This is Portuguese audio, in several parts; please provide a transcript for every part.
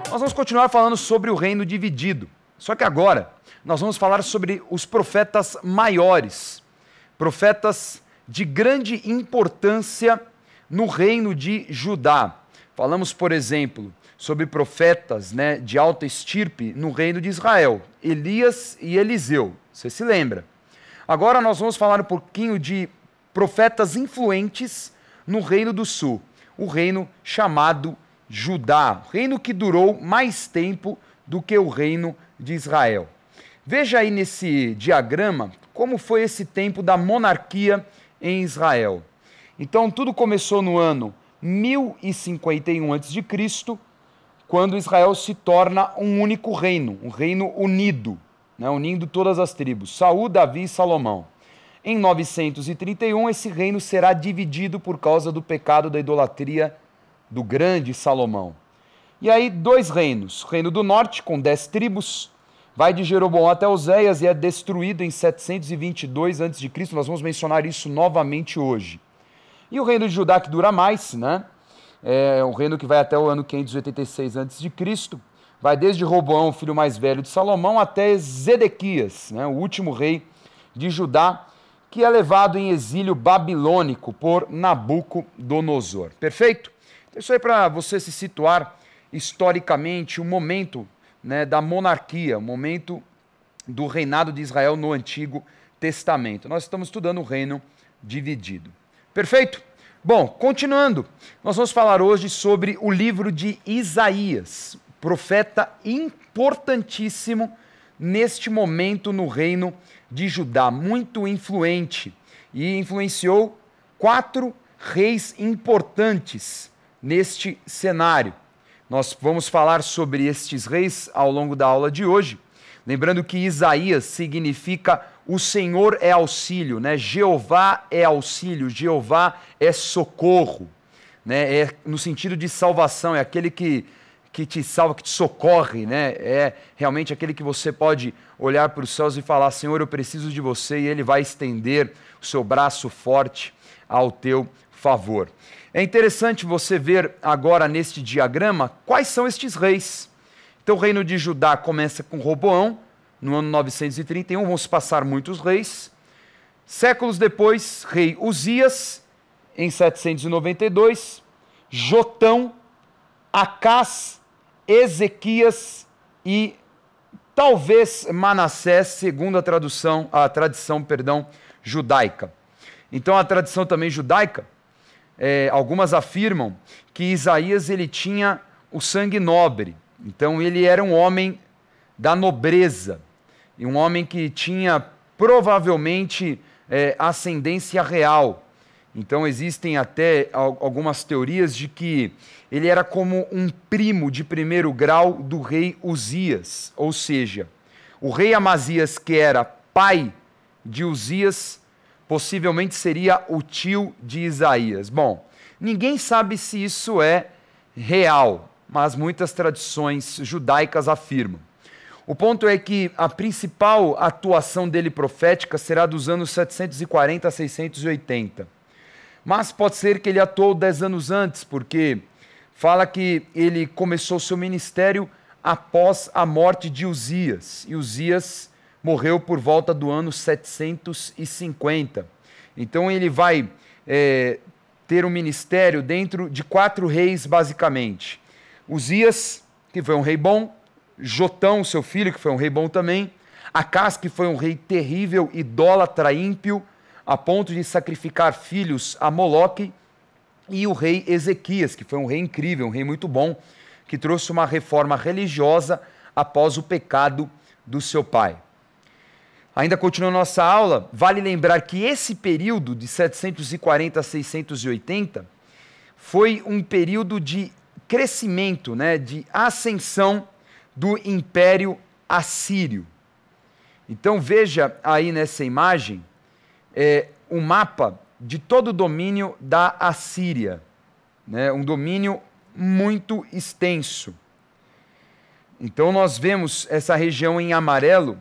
Nós vamos continuar falando sobre o reino dividido. Só que agora nós vamos falar sobre os profetas maiores, profetas de grande importância no reino de Judá. Falamos, por exemplo, sobre profetas, de alta estirpe no reino de Israel, Elias e Eliseu. Você se lembra? Agora nós vamos falar um pouquinho de profetas influentes no reino do sul, o reino chamado Judá, reino que durou mais tempo do que o reino de Israel. Veja aí nesse diagrama como foi esse tempo da monarquia em Israel. Então tudo começou no ano 1051 a.C., quando Israel se torna um único reino, um reino unido, unindo todas as tribos, Saul, Davi e Salomão. Em 931, esse reino será dividido por causa do pecado da idolatria do grande Salomão. E aí, dois reinos. O reino do norte, com 10 tribos, vai de Jeroboão até Oséias e é destruído em 722 a.C. Nós vamos mencionar isso novamente hoje. E o reino de Judá, que dura mais, é o reino que vai até o ano 586 a.C., vai desde Roboão, o filho mais velho de Salomão, até Zedequias, o último rei de Judá, que é levado em exílio babilônico por Nabucodonosor. Perfeito? Então, isso aí para você se situar historicamente o momento da monarquia, o momento do reinado de Israel no Antigo Testamento. Nós estamos estudando o reino dividido. Perfeito? Bom, continuando, nós vamos falar hoje sobre o livro de Isaías, profeta importantíssimo neste momento no reino de Judá, muito influente, e influenciou 4 reis importantes neste cenário. Nós vamos falar sobre estes reis ao longo da aula de hoje, lembrando que Isaías significa o Senhor é auxílio, Jeová é auxílio, Jeová é socorro, é no sentido de salvação, é aquele que te salva, que te socorre, é realmente aquele que você pode olhar para os céus e falar, Senhor, eu preciso de você, e Ele vai estender o seu braço forte ao teu favor. É interessante você ver agora neste diagrama quais são estes reis. Então o reino de Judá começa com Roboão, no ano 931, vão se passar muitos reis. Séculos depois, rei Uzias, em 792, Jotão, Acás, Ezequias e talvez Manassés, segundo a tradição judaica. Então a tradição também judaica, algumas afirmam que Isaías ele tinha o sangue nobre, então ele era um homem da nobreza, e um homem que tinha provavelmente ascendência real. Então existem até algumas teorias de que ele era como um primo de primeiro grau do rei Uzias, ou seja, o rei Amazias, que era pai de Uzias, possivelmente seria o tio de Isaías. Bom, ninguém sabe se isso é real, mas muitas tradições judaicas afirmam. O ponto é que a principal atuação dele profética será dos anos 740 a 680. Mas pode ser que ele atuou 10 anos antes, porque fala que ele começou seu ministério após a morte de Uzias. E Uzias morreu por volta do ano 750. Então ele vai ter um ministério dentro de 4 reis, basicamente. Uzias, que foi um rei bom, Jotão, seu filho, que foi um rei bom também, Acás, que foi um rei terrível, idólatra, ímpio, a ponto de sacrificar filhos a Moloque, e o rei Ezequias, que foi um rei incrível, um rei muito bom, que trouxe uma reforma religiosa após o pecado do seu pai. Ainda continuando nossa aula, vale lembrar que esse período de 740 a 680 foi um período de crescimento, de ascensão do Império Assírio. Então veja aí nessa imagem um mapa de todo o domínio da Assíria, um domínio muito extenso. Então nós vemos essa região em amarelo,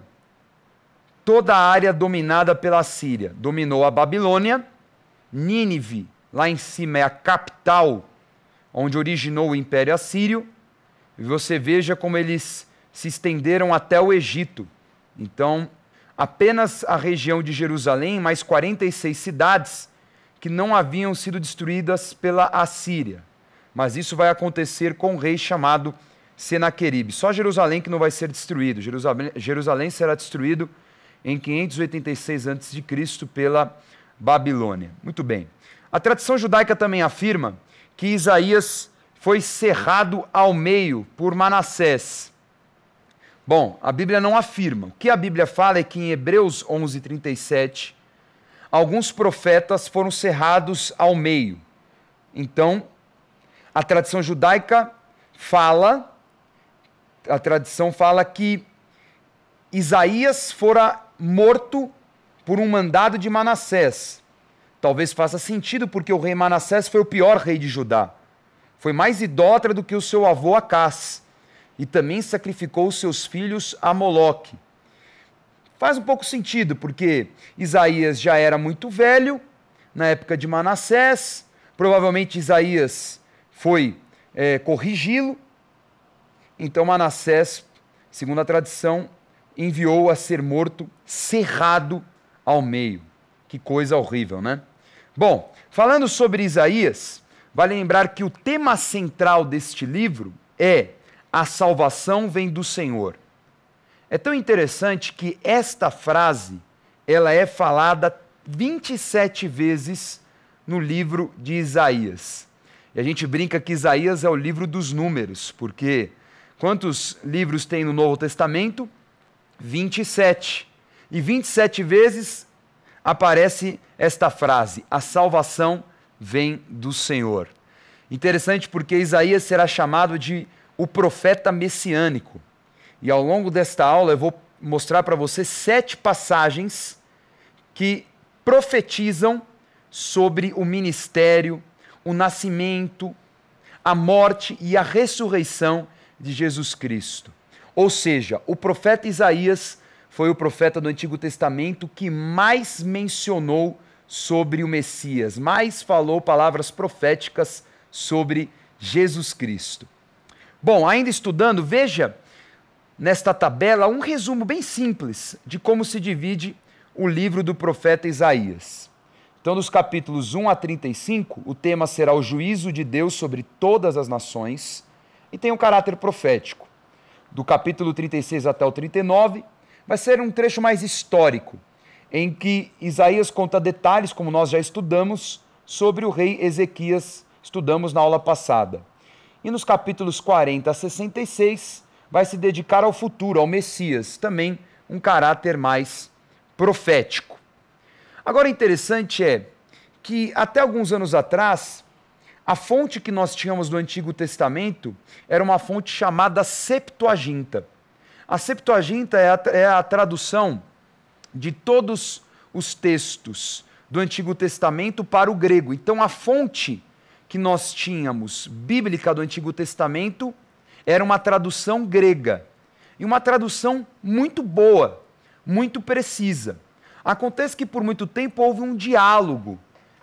toda a área dominada pela Síria. Dominou a Babilônia Nínive, lá em cima, é a capital onde originou o Império Assírio. E você veja como eles se estenderam até o Egito. Então, apenas a região de Jerusalém, mais 46 cidades que não haviam sido destruídas pela Assíria. Mas isso vai acontecer com um rei chamado Senaqueribe. Só Jerusalém que não vai ser destruído. Jerusalém será destruído em 586 a.C. pela Babilônia. Muito bem. A tradição judaica também afirma que Isaías foi cerrado ao meio por Manassés. Bom, a Bíblia não afirma. O que a Bíblia fala é que em Hebreus 11:37, alguns profetas foram cerrados ao meio. Então, a tradição judaica fala que Isaías fora morto por um mandado de Manassés. Talvez faça sentido, porque o rei Manassés foi o pior rei de Judá. Foi mais idólatra do que o seu avô Acás, e também sacrificou os seus filhos a Moloque. Faz um pouco sentido, porque Isaías já era muito velho na época de Manassés, provavelmente Isaías foi corrigi-lo, então Manassés, segundo a tradição, enviou a ser morto, cerrado ao meio. Que coisa horrível, né? Bom, falando sobre Isaías, vale lembrar que o tema central deste livro é a salvação vem do Senhor. É tão interessante que esta frase, ela é falada 27 vezes no livro de Isaías. E a gente brinca que Isaías é o livro dos números, porque quantos livros tem no Novo Testamento? 27. E 27 vezes aparece esta frase: a salvação vem do Senhor. Interessante, porque Isaías será chamado de o profeta messiânico. E ao longo desta aula eu vou mostrar para você 7 passagens que profetizam sobre o ministério, o nascimento, a morte e a ressurreição de Jesus Cristo. Ou seja, o profeta Isaías foi o profeta do Antigo Testamento que mais mencionou sobre o Messias, mais falou palavras proféticas sobre Jesus Cristo. Bom, ainda estudando, veja nesta tabela um resumo bem simples de como se divide o livro do profeta Isaías. Então, dos capítulos 1 a 35, o tema será o juízo de Deus sobre todas as nações e tem um caráter profético. Do capítulo 36 até o 39, vai ser um trecho mais histórico, em que Isaías conta detalhes, como nós já estudamos, sobre o rei Ezequias, estudamos na aula passada. E nos capítulos 40 a 66, vai se dedicar ao futuro, ao Messias, também um caráter mais profético. Agora, interessante é que até alguns anos atrás, a fonte que nós tínhamos do Antigo Testamento era uma fonte chamada Septuaginta. A Septuaginta é a tradução de todos os textos do Antigo Testamento para o grego. Então, a fonte que nós tínhamos bíblica do Antigo Testamento era uma tradução grega. E uma tradução muito boa, muito precisa. Acontece que por muito tempo houve um diálogo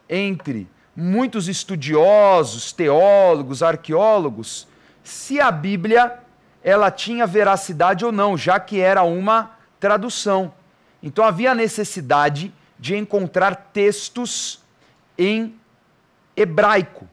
entre muitos estudiosos, teólogos, arqueólogos, se a Bíblia ela tinha veracidade ou não, já que era uma tradução. Então havia a necessidade de encontrar textos em hebraico,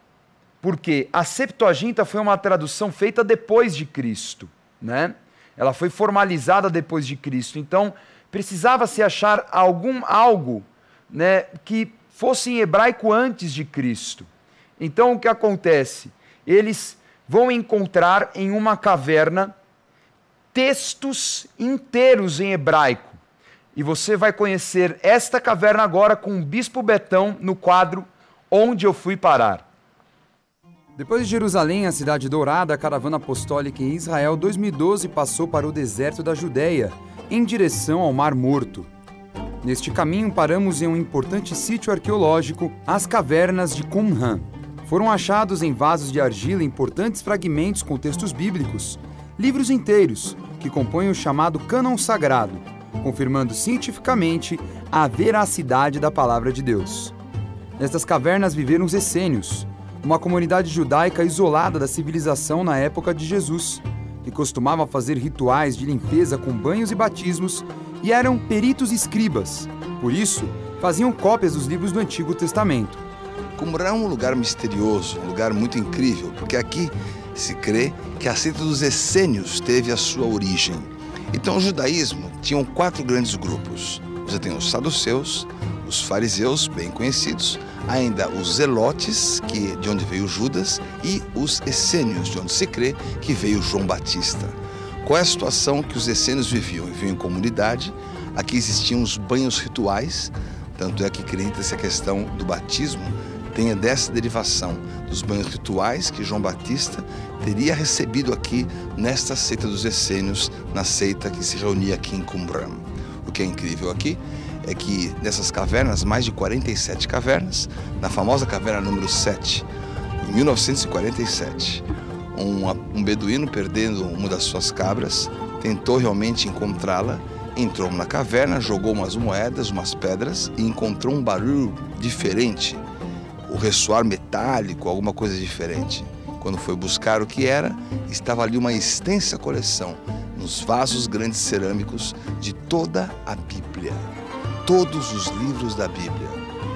porque a Septuaginta foi uma tradução feita depois de Cristo, né? Ela foi formalizada depois de Cristo, então precisava se achar algo, né, que fosse em hebraico antes de Cristo. Então o que acontece? Eles vão encontrar em uma caverna textos inteiros em hebraico. E você vai conhecer esta caverna agora com o Bispo Betão no quadro Onde Eu Fui Parar. Depois de Jerusalém, a cidade dourada, a caravana apostólica em Israel 2012 passou para o deserto da Judéia, em direção ao Mar Morto. Neste caminho, paramos em um importante sítio arqueológico, as cavernas de Qumran. Foram achados em vasos de argila importantes fragmentos com textos bíblicos, livros inteiros, que compõem o chamado cânon sagrado, confirmando cientificamente a veracidade da palavra de Deus. Nestas cavernas viveram os essênios, uma comunidade judaica isolada da civilização na época de Jesus, que costumava fazer rituais de limpeza com banhos e batismos e eram peritos escribas. Por isso, faziam cópias dos livros do Antigo Testamento. Qumran é um lugar misterioso, um lugar muito incrível, porque aqui se crê que a seita dos essênios teve a sua origem. Então o judaísmo tinha 4 grandes grupos. Você tem os saduceus, os fariseus, bem conhecidos, ainda os zelotes, de onde veio Judas, e os essênios, de onde se crê que veio João Batista. Qual é a situação que os essênios viviam? Viviam em comunidade, aqui existiam os banhos rituais, tanto é que acredita-se a questão do batismo tenha dessa derivação dos banhos rituais que João Batista teria recebido aqui nesta seita dos essênios, na seita que se reunia aqui em Qumran. O que é incrível aqui é que nessas cavernas, mais de 47 cavernas, na famosa caverna número 7, em 1947, um beduíno perdendo uma das suas cabras, tentou realmente encontrá-la, entrou na caverna, jogou umas moedas, umas pedras e encontrou um barulho diferente, o ressoar metálico, alguma coisa diferente. Quando foi buscar o que era, estava ali uma extensa coleção, nos vasos grandes cerâmicos, de toda a Bíblia. Todos os livros da Bíblia.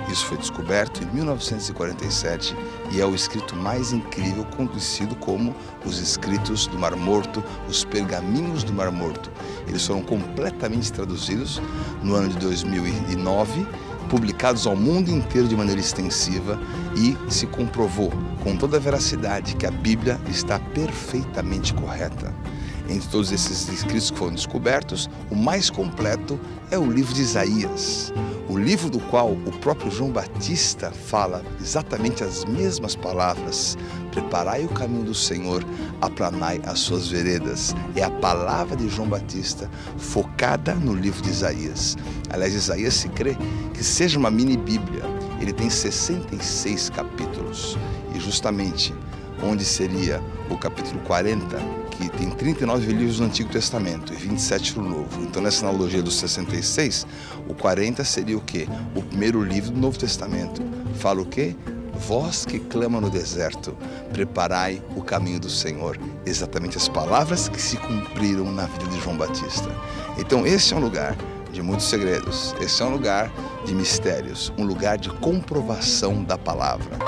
Isso foi descoberto em 1947 e é o escrito mais incrível, conhecido como os escritos do Mar Morto, os pergaminhos do Mar Morto. Eles foram completamente traduzidos no ano de 2009, publicados ao mundo inteiro de maneira extensiva, e se comprovou com toda a veracidade que a Bíblia está perfeitamente correta. Entre todos esses escritos que foram descobertos, o mais completo é o livro de Isaías, o livro do qual o próprio João Batista fala exatamente as mesmas palavras: preparai o caminho do Senhor, aplanai as suas veredas. É a palavra de João Batista focada no livro de Isaías. Aliás, Isaías se crê que seja uma mini Bíblia. Ele tem 66 capítulos e justamente onde seria o capítulo 40, que tem 39 livros no Antigo Testamento e 27 no Novo. Então, nessa analogia dos 66, o 40 seria o quê? O primeiro livro do Novo Testamento. Fala o quê? Vós que clama no deserto, preparai o caminho do Senhor. Exatamente as palavras que se cumpriram na vida de João Batista. Então, esse é um lugar de muitos segredos. Esse é um lugar de mistérios, um lugar de comprovação da palavra.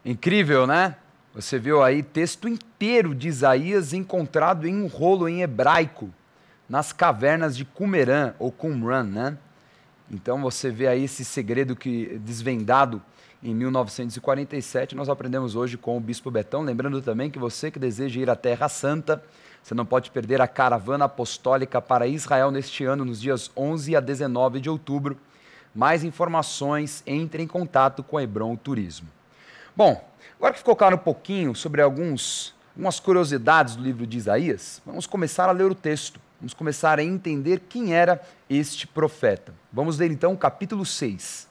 Incrível, né? Você viu aí texto inteiro de Isaías encontrado em um rolo em hebraico, nas cavernas de Qumran, ou Qumran, né? Então você vê aí esse segredo que desvendado em 1947, nós aprendemos hoje com o Bispo Betão. Lembrando também que você que deseja ir à Terra Santa, você não pode perder a caravana apostólica para Israel neste ano, nos dias 11 a 19 de outubro. Mais informações, entre em contato com a Hebron Turismo. Bom, agora que ficou claro um pouquinho sobre algumas curiosidades do livro de Isaías, vamos começar a ler o texto. Vamos começar a entender quem era este profeta. Vamos ler então o capítulo 6.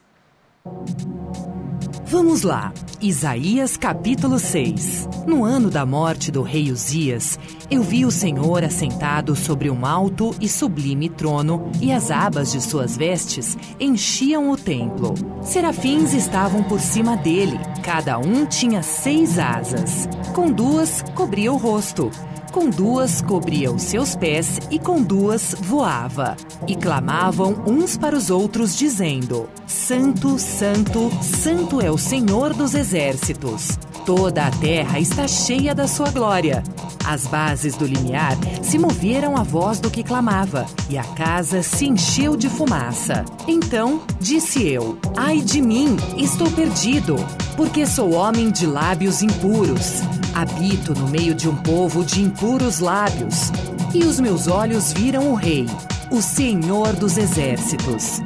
Vamos lá, Isaías capítulo 6. No ano da morte do rei Uzias, eu vi o Senhor assentado sobre um alto e sublime trono, e as abas de suas vestes enchiam o templo. Serafins estavam por cima dele, cada um tinha 6 asas. Com 2 cobria o rosto, com 2 cobria os seus pés e com 2 voava. E clamavam uns para os outros, dizendo: Santo, Santo, Santo é o Senhor dos exércitos. Toda a terra está cheia da sua glória. As bases do limiar se moveram à voz do que clamava, e a casa se encheu de fumaça. Então disse eu: Ai de mim, estou perdido, porque sou homem de lábios impuros. Habito no meio de um povo de impuros lábios. E os meus olhos viram o Rei, o Senhor dos exércitos.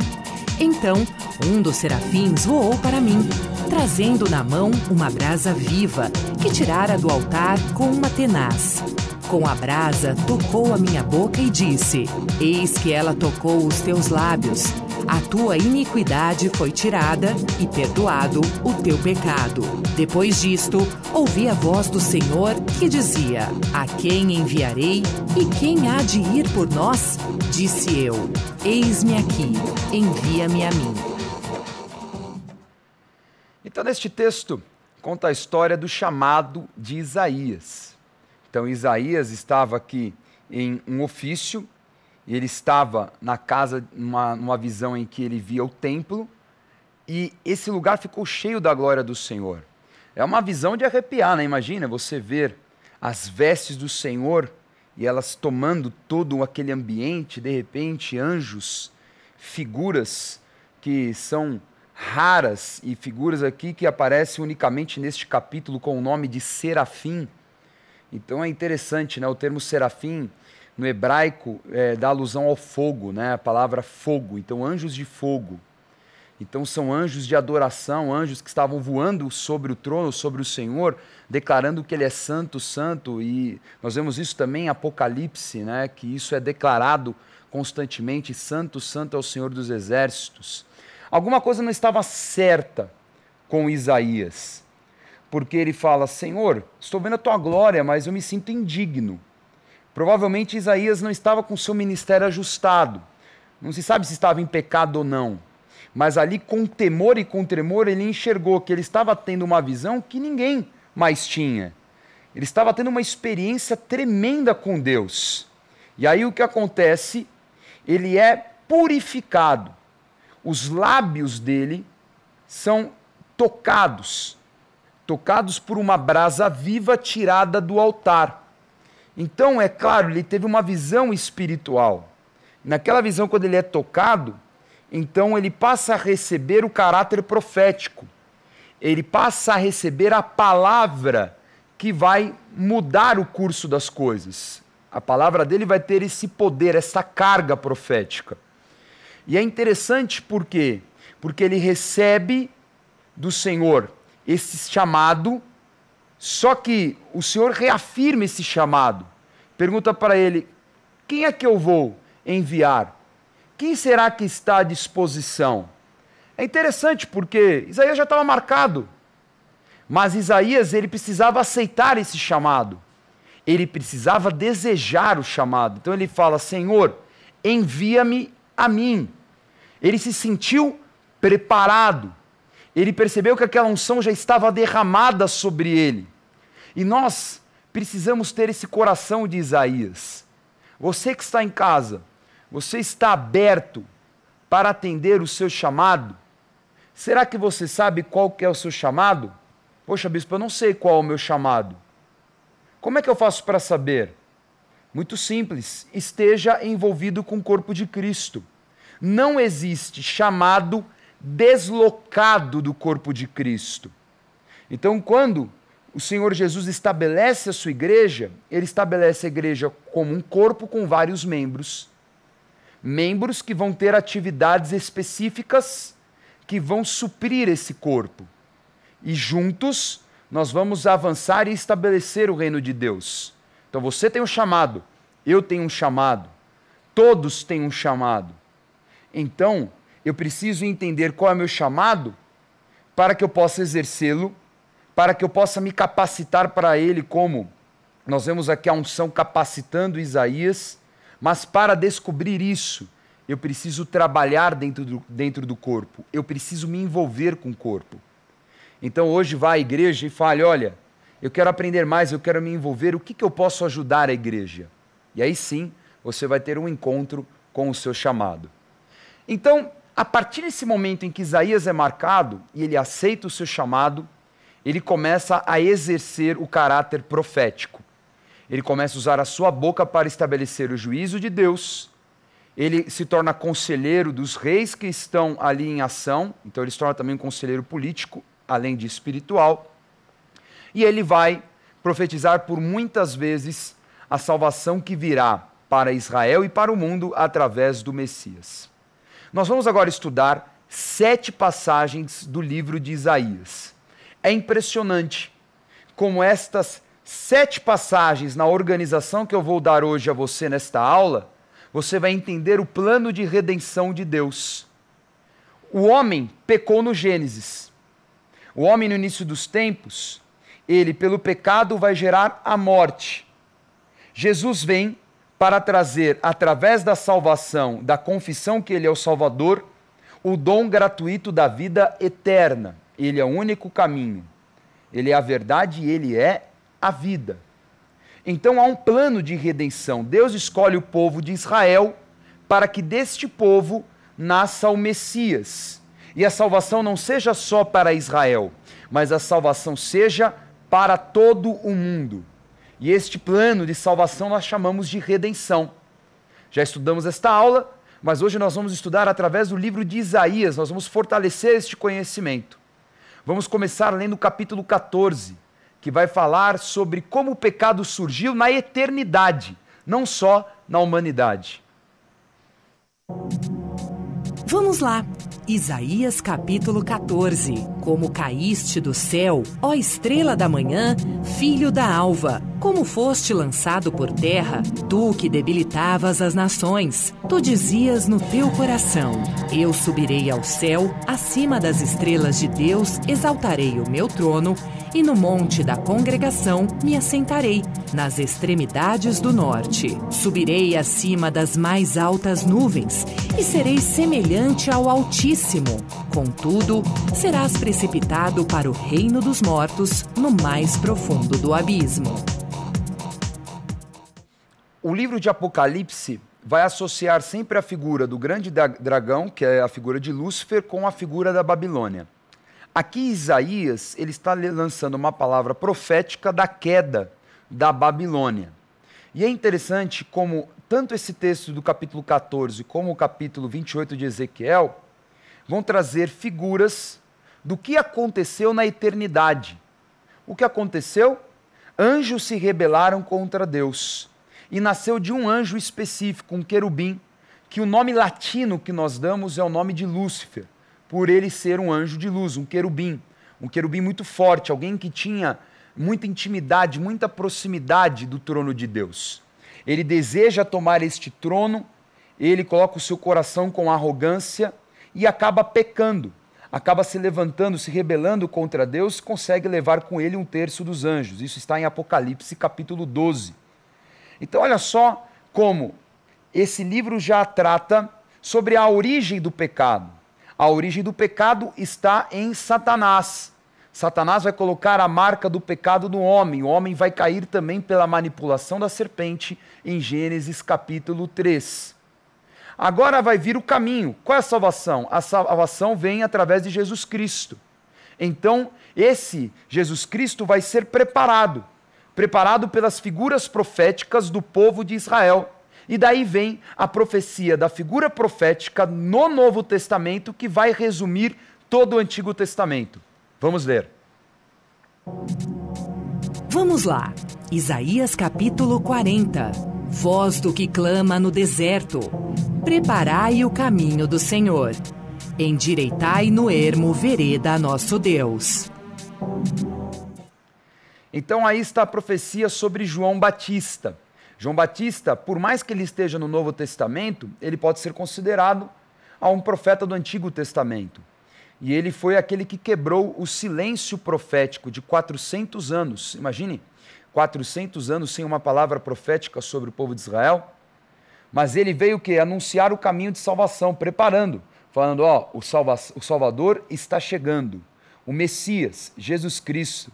Então um dos serafins voou para mim, trazendo na mão uma brasa viva, que tirara do altar com uma tenaz. Com a brasa tocou a minha boca e disse: Eis que ela tocou os teus lábios, a tua iniquidade foi tirada e perdoado o teu pecado. Depois disto, ouvi a voz do Senhor que dizia: a quem enviarei e quem há de ir por nós? Disse eu: eis-me aqui, envia-me a mim. Então, neste texto, conta a história do chamado de Isaías. Então, Isaías estava aqui em um ofício, e ele estava na casa, numa visão em que ele via o templo, e esse lugar ficou cheio da glória do Senhor. É uma visão de arrepiar, né? Imagina você ver as vestes do Senhor e elas tomando todo aquele ambiente, de repente, anjos, figuras que são raras e figuras aqui que aparecem unicamente neste capítulo com o nome de serafim. Então é interessante, né? O termo serafim no hebraico dá alusão ao fogo, né? A palavra fogo, então anjos de fogo. Então são anjos de adoração, anjos que estavam voando sobre o trono, sobre o Senhor, declarando que Ele é santo, santo, e nós vemos isso também em Apocalipse, né? Que isso é declarado constantemente: santo, santo é o Senhor dos exércitos. Alguma coisa não estava certa com Isaías, porque ele fala: Senhor, estou vendo a tua glória, mas eu me sinto indigno. Provavelmente Isaías não estava com seu ministério ajustado, não se sabe se estava em pecado ou não, mas ali com temor e com tremor ele enxergou que ele estava tendo uma visão que ninguém mais tinha. Ele estava tendo uma experiência tremenda com Deus. E aí o que acontece? Ele é purificado. Os lábios dele são tocados por uma brasa viva tirada do altar. Então, é claro, ele teve uma visão espiritual. Naquela visão, quando ele é tocado, então ele passa a receber o caráter profético. Ele passa a receber a palavra que vai mudar o curso das coisas. A palavra dele vai ter esse poder, essa carga profética. E é interessante por quê? Porque ele recebe do Senhor esse chamado, só que o Senhor reafirma esse chamado. Pergunta para ele: quem é que eu vou enviar? Quem será que está à disposição? É interessante porque Isaías já estava marcado, mas Isaías ele precisava aceitar esse chamado. Ele precisava desejar o chamado. Então ele fala: Senhor, envia-me a mim. Ele se sentiu preparado. Ele percebeu que aquela unção já estava derramada sobre ele. E nós precisamos ter esse coração de Isaías. Você que está em casa, você está aberto para atender o seu chamado? Será que você sabe qual que é o seu chamado? Poxa, bispo, eu não sei qual é o meu chamado. Como é que eu faço para saber? Muito simples, esteja envolvido com o corpo de Cristo. Não existe chamado deslocado do corpo de Cristo. Então, quando o Senhor Jesus estabelece a sua igreja, Ele estabelece a igreja como um corpo com vários membros. Membros que vão ter atividades específicas que vão suprir esse corpo. E juntos nós vamos avançar e estabelecer o reino de Deus. Então você tem um chamado, eu tenho um chamado, todos têm um chamado. Então, eu preciso entender qual é o meu chamado para que eu possa exercê-lo, para que eu possa me capacitar para ele, como nós vemos aqui a unção capacitando Isaías, mas para descobrir isso, eu preciso trabalhar dentro do corpo, eu preciso me envolver com o corpo. Então hoje vai à igreja e fale: olha, eu quero aprender mais, eu quero me envolver, o que eu posso ajudar a igreja? E aí sim, você vai ter um encontro com o seu chamado. Então, a partir desse momento em que Isaías é marcado e ele aceita o seu chamado, ele começa a exercer o caráter profético. Ele começa a usar a sua boca para estabelecer o juízo de Deus. Ele se torna conselheiro dos reis que estão ali em ação, então ele se torna também um conselheiro político, além de espiritual. E ele vai profetizar por muitas vezes a salvação que virá para Israel e para o mundo através do Messias. Nós vamos agora estudar 7 passagens do livro de Isaías. É impressionante como estas 7 passagens, na organização que eu vou dar hoje a você nesta aula, você vai entender o plano de redenção de Deus. O homem pecou no Gênesis. O homem no início dos tempos, ele pelo pecado vai gerar a morte. Jesus vem para trazer, através da salvação, da confissão que ele é o Salvador, o dom gratuito da vida eterna. Ele é o único caminho. Ele é a verdade e ele é a vida. Então há um plano de redenção. Deus escolhe o povo de Israel para que deste povo nasça o Messias. E a salvação não seja só para Israel, mas a salvação seja para todo o mundo. E este plano de salvação nós chamamos de redenção. Já estudamos esta aula, mas hoje nós vamos estudar através do livro de Isaías, nós vamos fortalecer este conhecimento. Vamos começar lendo o capítulo 14, que vai falar sobre como o pecado surgiu na eternidade, não só na humanidade. Vamos lá, Isaías capítulo 14. Como caíste do céu, ó estrela da manhã, filho da alva, como foste lançado por terra, tu que debilitavas as nações, tu dizias no teu coração, eu subirei ao céu, acima das estrelas de Deus exaltarei o meu trono, e no monte da congregação me assentarei, nas extremidades do norte. Subirei acima das mais altas nuvens, e serei semelhante ao Altíssimo. Contudo, serás precipitado para o reino dos mortos, no mais profundo do abismo. O livro de Apocalipse vai associar sempre a figura do grande dragão, que é a figura de Lúcifer, com a figura da Babilônia. Aqui Isaías, ele está lançando uma palavra profética da queda da Babilônia. E é interessante como tanto esse texto do capítulo 14 como o capítulo 28 de Ezequiel vão trazer figuras do que aconteceu na eternidade. O que aconteceu? Anjos se rebelaram contra Deus. E nasceu de um anjo específico, um querubim, que o nome latino que nós damos é o nome de Lúcifer, por ele ser um anjo de luz, um querubim muito forte, alguém que tinha muita intimidade, muita proximidade do trono de Deus. Ele deseja tomar este trono, ele coloca o seu coração com arrogância e acaba pecando, acaba se levantando, se rebelando contra Deus, consegue levar com ele 1/3 dos anjos. Isso está em Apocalipse capítulo 12. Então olha só como esse livro já trata sobre a origem do pecado. A origem do pecado está em Satanás. Satanás vai colocar a marca do pecado no homem. O homem vai cair também pela manipulação da serpente em Gênesis capítulo 3. Agora vai vir o caminho. Qual é a salvação? A salvação vem através de Jesus Cristo. Então, esse Jesus Cristo vai ser preparado pelas figuras proféticas do povo de Israel. E daí vem a profecia da figura profética no Novo Testamento, que vai resumir todo o Antigo Testamento. Vamos ler. Vamos lá. Isaías capítulo 40. Voz do que clama no deserto. Preparai o caminho do Senhor. Endireitai no ermo vereda a nosso Deus. Então aí está a profecia sobre João Batista. João Batista, por mais que ele esteja no Novo Testamento, ele pode ser considerado um profeta do Antigo Testamento. E ele foi aquele que quebrou o silêncio profético de 400 anos. Imagine, 400 anos sem uma palavra profética sobre o povo de Israel. Mas ele veio o quê? Anunciar o caminho de salvação, preparando, falando, o Salvador está chegando, o Messias, Jesus Cristo.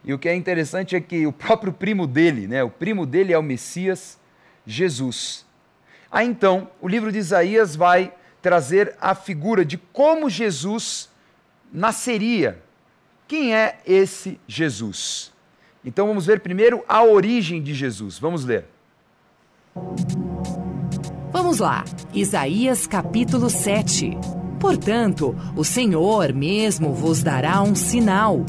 E o que é interessante é que o próprio primo dele, o primo dele é o Messias, Jesus. Aí então, o livro de Isaías vai trazer a figura de como Jesus nasceria. Quem é esse Jesus? Então vamos ver primeiro a origem de Jesus. Vamos ler. Vamos lá, Isaías capítulo 7. Portanto, o Senhor mesmo vos dará um sinal.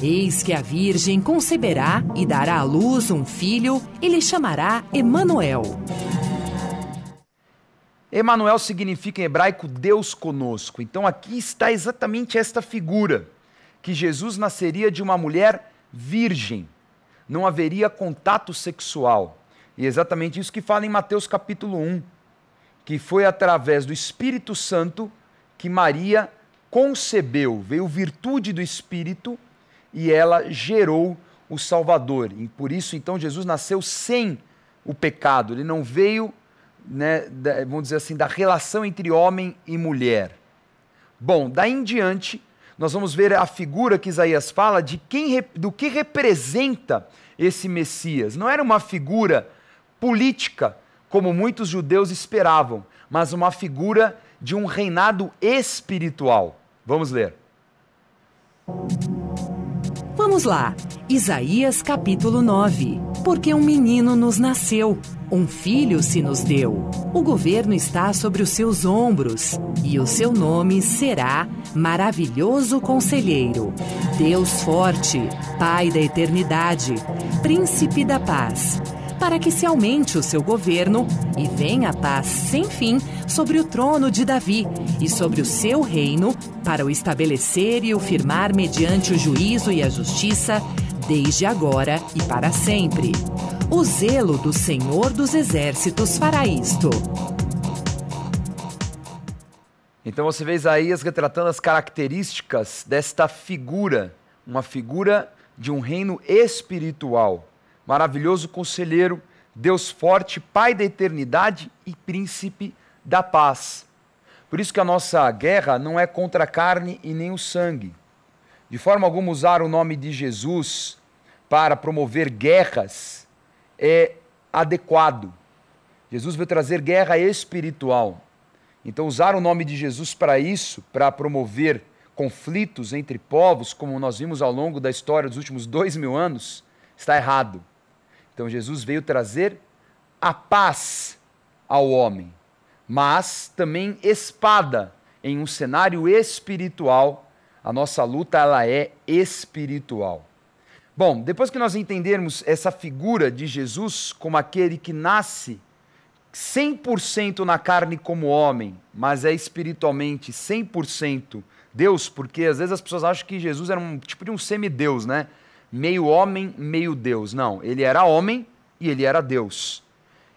Eis que a Virgem conceberá e dará à luz um filho, e lhe chamará Emanuel. Emanuel significa em hebraico Deus conosco. Então aqui está exatamente esta figura, que Jesus nasceria de uma mulher virgem. Não haveria contato sexual. E é exatamente isso que fala em Mateus capítulo 1, que foi através do Espírito Santo que Maria concebeu, veio virtude do Espírito e ela gerou o Salvador. E por isso, então, Jesus nasceu sem o pecado. Ele não veio, vamos dizer assim, da relação entre homem e mulher. Bom, daí em diante, nós vamos ver a figura que Isaías fala do que representa esse Messias. Não era uma figura política, como muitos judeus esperavam, mas uma figura de um reinado espiritual. Vamos ler. Vamos lá, Isaías capítulo 9. Porque um menino nos nasceu, um filho se nos deu. O governo está sobre os seus ombros, e o seu nome será Maravilhoso Conselheiro, Deus Forte, Pai da Eternidade, Príncipe da Paz. Para que se aumente o seu governo e venha a paz sem fim sobre o trono de Davi e sobre o seu reino, para o estabelecer e o firmar mediante o juízo e a justiça, desde agora e para sempre. O zelo do Senhor dos Exércitos fará isto. Então você vê Isaías retratando as características desta figura, uma figura de um reino espiritual. Maravilhoso Conselheiro, Deus Forte, Pai da Eternidade e Príncipe da Paz. Por isso que a nossa guerra não é contra a carne e nem o sangue. De forma alguma usar o nome de Jesus para promover guerras é adequado. Jesus veio trazer guerra espiritual. Então usar o nome de Jesus para isso, para promover conflitos entre povos, como nós vimos ao longo da história dos últimos 2000 anos, está errado. Então Jesus veio trazer a paz ao homem, mas também espada em um cenário espiritual. A nossa luta ela é espiritual. Bom, depois que nós entendermos essa figura de Jesus como aquele que nasce 100% na carne como homem, mas é espiritualmente 100% Deus, porque às vezes as pessoas acham que Jesus era um tipo de um semideus, né? Meio homem, meio Deus. Não, ele era homem e ele era Deus.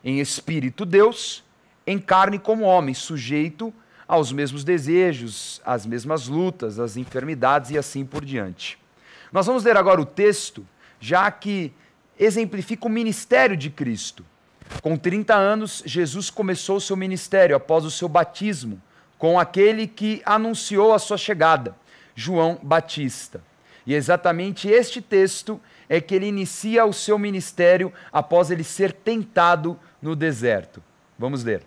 Em espírito Deus, em carne como homem, sujeito aos mesmos desejos, às mesmas lutas, às enfermidades e assim por diante. Nós vamos ler agora o texto, já que exemplifica o ministério de Cristo. Com 30 anos, Jesus começou o seu ministério após o seu batismo, com aquele que anunciou a sua chegada, João Batista. E exatamente este texto é que ele inicia o seu ministério após ele ser tentado no deserto. Vamos ler.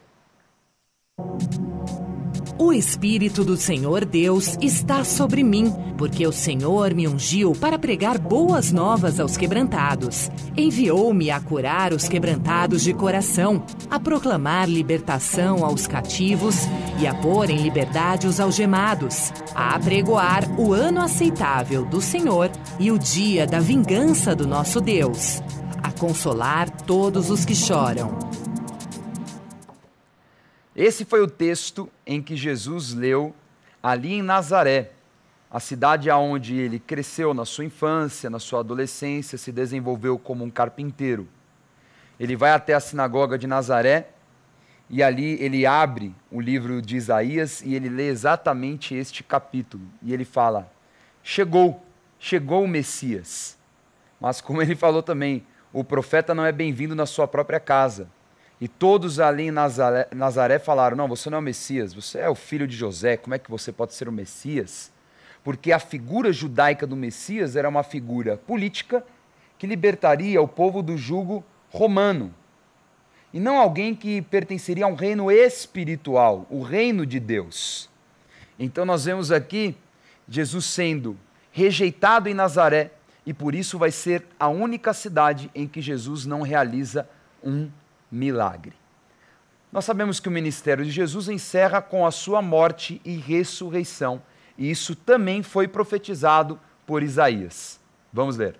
O Espírito do Senhor Deus está sobre mim, porque o Senhor me ungiu para pregar boas novas aos quebrantados. Enviou-me a curar os quebrantados de coração, a proclamar libertação aos cativos e a pôr em liberdade os algemados, a apregoar o ano aceitável do Senhor e o dia da vingança do nosso Deus, a consolar todos os que choram. Esse foi o texto em que Jesus leu ali em Nazaré, a cidade onde ele cresceu na sua infância, na sua adolescência, se desenvolveu como um carpinteiro. Ele vai até a sinagoga de Nazaré e ali ele abre o livro de Isaías e ele lê exatamente este capítulo. E ele fala, chegou o Messias. Mas como ele falou também, o profeta não é bem-vindo na sua própria casa. E todos ali em Nazaré falaram, não, você não é o Messias, você é o filho de José, como é que você pode ser o Messias? Porque a figura judaica do Messias era uma figura política que libertaria o povo do jugo romano. E não alguém que pertenceria a um reino espiritual, o reino de Deus. Então nós vemos aqui Jesus sendo rejeitado em Nazaré e por isso vai ser a única cidade em que Jesus não realiza um milagre. Nós sabemos que o ministério de Jesus encerra com a sua morte e ressurreição, e isso também foi profetizado por Isaías. Vamos ler.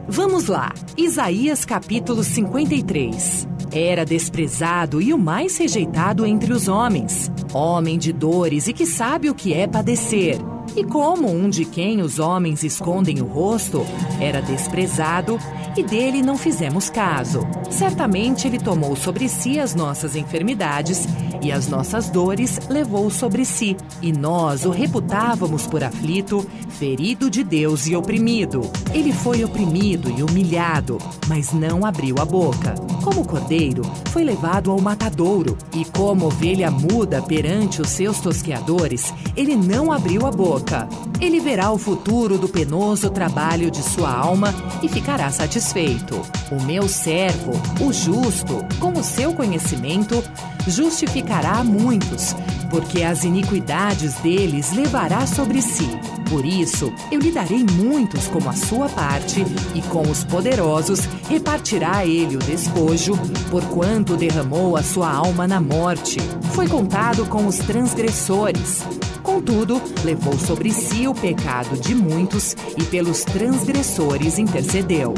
Vamos lá, Isaías capítulo 53. Era desprezado e o mais rejeitado entre os homens, homem de dores e que sabe o que é padecer. E como um de quem os homens escondem o rosto, era desprezado e dele não fizemos caso. Certamente ele tomou sobre si as nossas enfermidades e as nossas dores levou sobre si. E nós o reputávamos por aflito, ferido de Deus e oprimido. Ele foi oprimido e humilhado, mas não abriu a boca. Como cordeiro, foi levado ao matadouro, e como ovelha muda perante os seus tosqueadores, ele não abriu a boca. Ele verá o futuro do penoso trabalho de sua alma e ficará satisfeito. O meu servo, o justo, com o seu conhecimento, justificará a muitos, porque as iniquidades deles levará sobre si. Por isso, eu lhe darei muitos como a sua parte, e com os poderosos repartirá ele o despojo, porquanto derramou a sua alma na morte. Foi contado com os transgressores. Contudo, levou sobre si o pecado de muitos e pelos transgressores intercedeu.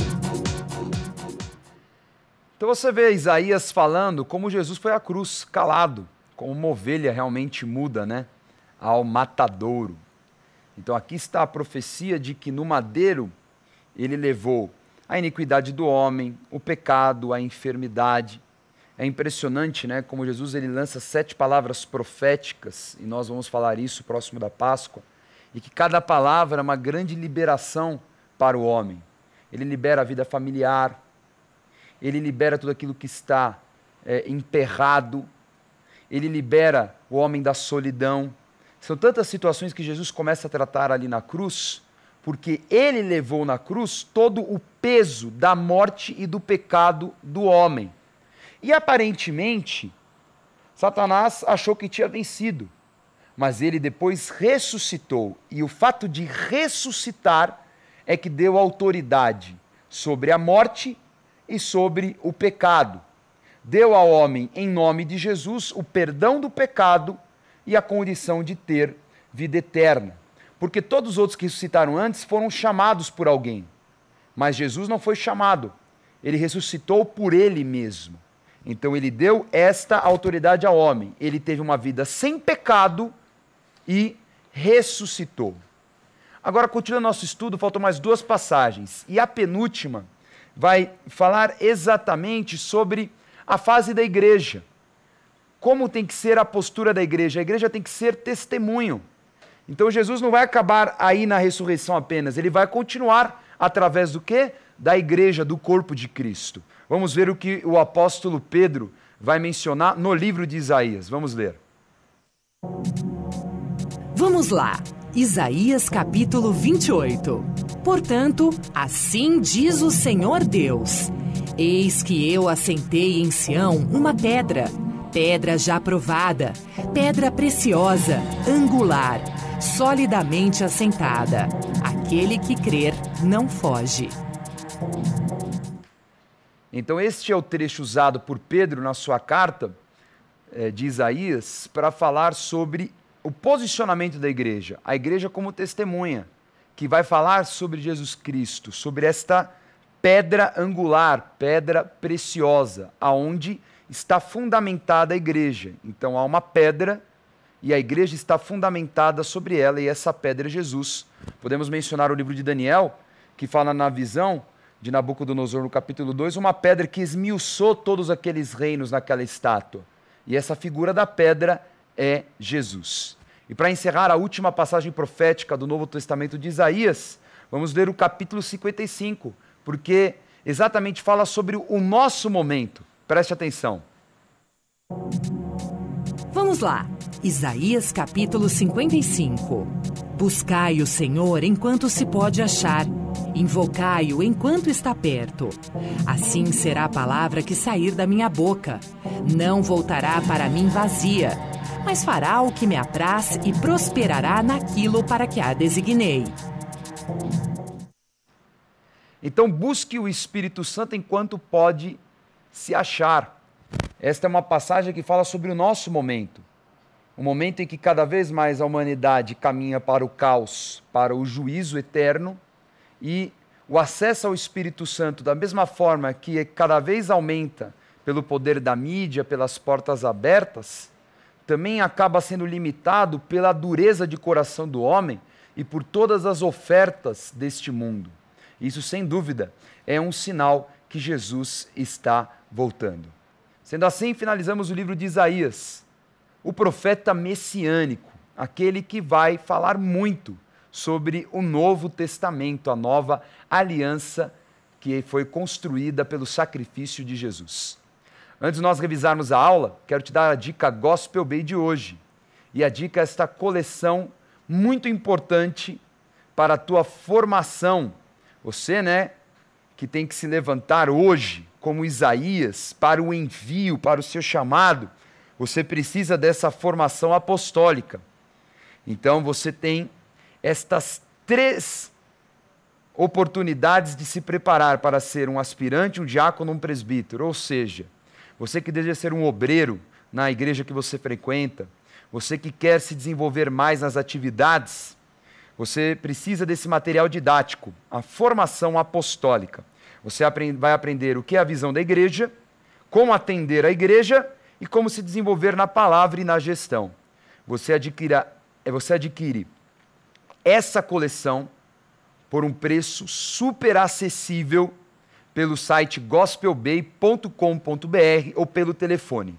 Então você vê Isaías falando como Jesus foi à cruz, calado, como uma ovelha realmente muda, né? Ao matadouro. Então aqui está a profecia de que no madeiro ele levou a iniquidade do homem, o pecado, a enfermidade. É impressionante, né? Como Jesus ele lança 7 palavras proféticas, e nós vamos falar isso próximo da Páscoa, e que cada palavra é uma grande liberação para o homem. Ele libera a vida familiar, ele libera tudo aquilo que está emperrado, ele libera o homem da solidão. São tantas situações que Jesus começa a tratar ali na cruz, porque ele levou na cruz todo o peso da morte e do pecado do homem. E aparentemente, Satanás achou que tinha vencido, mas ele depois ressuscitou, e o fato de ressuscitar é que deu autoridade sobre a morte e sobre o pecado. Deu ao homem, em nome de Jesus, o perdão do pecado e a condição de ter vida eterna. Porque todos os outros que ressuscitaram antes foram chamados por alguém, mas Jesus não foi chamado, ele ressuscitou por ele mesmo. Então ele deu esta autoridade ao homem, ele teve uma vida sem pecado e ressuscitou. Agora, continuando nosso estudo, faltam mais 2 passagens, e a penúltima vai falar exatamente sobre a fase da igreja. Como tem que ser a postura da igreja? A igreja tem que ser testemunho. Então Jesus não vai acabar aí na ressurreição apenas, ele vai continuar através do quê? Da igreja, do corpo de Cristo. Vamos ver o que o apóstolo Pedro vai mencionar no livro de Isaías. Vamos ler. Vamos lá. Isaías capítulo 28. Portanto, assim diz o Senhor Deus: eis que eu assentei em Sião uma pedra, pedra já provada, pedra preciosa, angular, solidamente assentada. Aquele que crer não foge. Então este é o trecho usado por Pedro na sua carta de Isaías para falar sobre o posicionamento da igreja. A igreja como testemunha, que vai falar sobre Jesus Cristo, sobre esta pedra angular, pedra preciosa, aonde está fundamentada a igreja. Então há uma pedra e a igreja está fundamentada sobre ela, e essa pedra é Jesus. Podemos mencionar o livro de Daniel, que fala na visão de Nabucodonosor no capítulo 2, uma pedra que esmiuçou todos aqueles reinos naquela estátua. E essa figura da pedra é Jesus. E para encerrar a última passagem profética do Novo Testamento de Isaías, vamos ler o capítulo 55, porque exatamente fala sobre o nosso momento. Preste atenção. Vamos lá. Isaías capítulo 55. Buscai o Senhor enquanto se pode achar. Invocai-o enquanto está perto. Assim será a palavra que sair da minha boca. Não voltará para mim vazia, mas fará o que me apraz e prosperará naquilo para que a designei. Então busque o Espírito Santo enquanto pode se achar. Esta é uma passagem que fala sobre o nosso momento. O momento em que cada vez mais a humanidade caminha para o caos, para o juízo eterno, e o acesso ao Espírito Santo, da mesma forma que cada vez aumenta pelo poder da mídia, pelas portas abertas, também acaba sendo limitado pela dureza de coração do homem e por todas as ofertas deste mundo. Isso, sem dúvida, é um sinal que Jesus está voltando. Sendo assim, finalizamos o livro de Isaías. o profeta messiânico, aquele que vai falar muito sobre o Novo Testamento, a nova aliança que foi construída pelo sacrifício de Jesus. Antes de nós revisarmos a aula, quero te dar a dica Gospel Bay de hoje. E a dica é esta coleção muito importante para a tua formação. Você, que tem que se levantar hoje como Isaías para o envio, para o seu chamado, você precisa dessa formação apostólica. Então você tem estas 3 oportunidades de se preparar para ser um aspirante, um diácono, um presbítero. Ou seja, você que deseja ser um obreiro na igreja que você frequenta, você que quer se desenvolver mais nas atividades, você precisa desse material didático, a formação apostólica. Você vai aprender o que é a visão da igreja, como atender a igreja e como se desenvolver na palavra e na gestão. Você adquire essa coleção por um preço super acessível pelo site gospelbay.com.br ou pelo telefone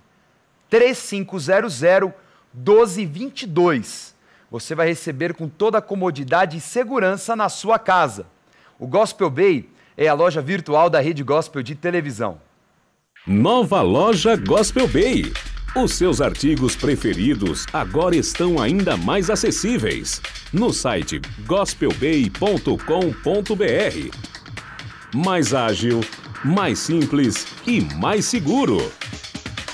3500-1222. Você vai receber com toda a comodidade e segurança na sua casa. O Gospel Bay é a loja virtual da Rede Gospel de televisão. Nova loja Gospel Bay. Os seus artigos preferidos agora estão ainda mais acessíveis no site gospelbay.com.br. Mais ágil, mais simples e mais seguro.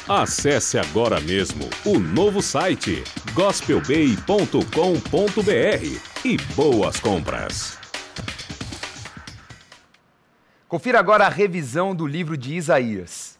Acesse agora mesmo o novo site gospelbay.com.br e boas compras. Confira agora a revisão do livro de Isaías.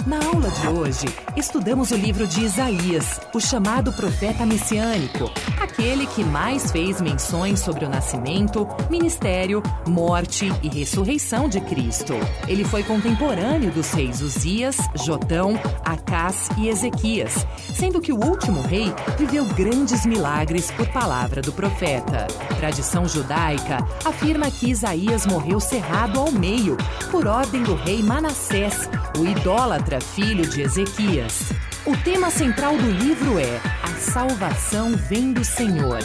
Na aula de hoje, estudamos o livro de Isaías, o chamado profeta messiânico, aquele que mais fez menções sobre o nascimento, ministério, morte e ressurreição de Cristo. Ele foi contemporâneo dos reis Uzias, Jotão, Acás e Ezequias, sendo que o último rei viveu grandes milagres por palavra do profeta. Tradição judaica afirma que Isaías morreu cerrado ao meio, por ordem do rei Manassés, o idólatra filho de Ezequias. O tema central do livro é "A salvação vem do Senhor",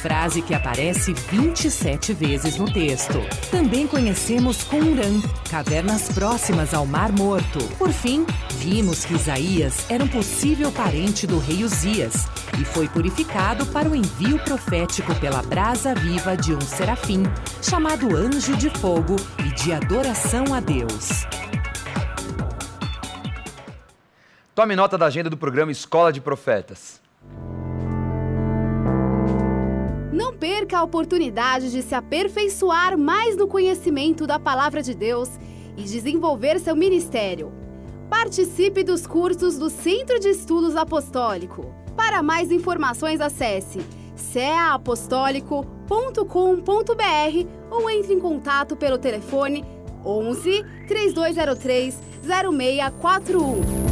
frase que aparece 27 vezes no texto. Também conhecemos Qumran, cavernas próximas ao Mar Morto. Por fim, vimos que Isaías era um possível parente do rei Uzias e foi purificado para o envio profético pela brasa viva de um serafim, chamado anjo de fogo e de adoração a Deus. Tome nota da agenda do programa Escola de Profetas. Não perca a oportunidade de se aperfeiçoar mais no conhecimento da Palavra de Deus e desenvolver seu ministério. Participe dos cursos do Centro de Estudos Apostólico. Para mais informações, acesse ceaapostólico.com.br ou entre em contato pelo telefone 11 3203 0641.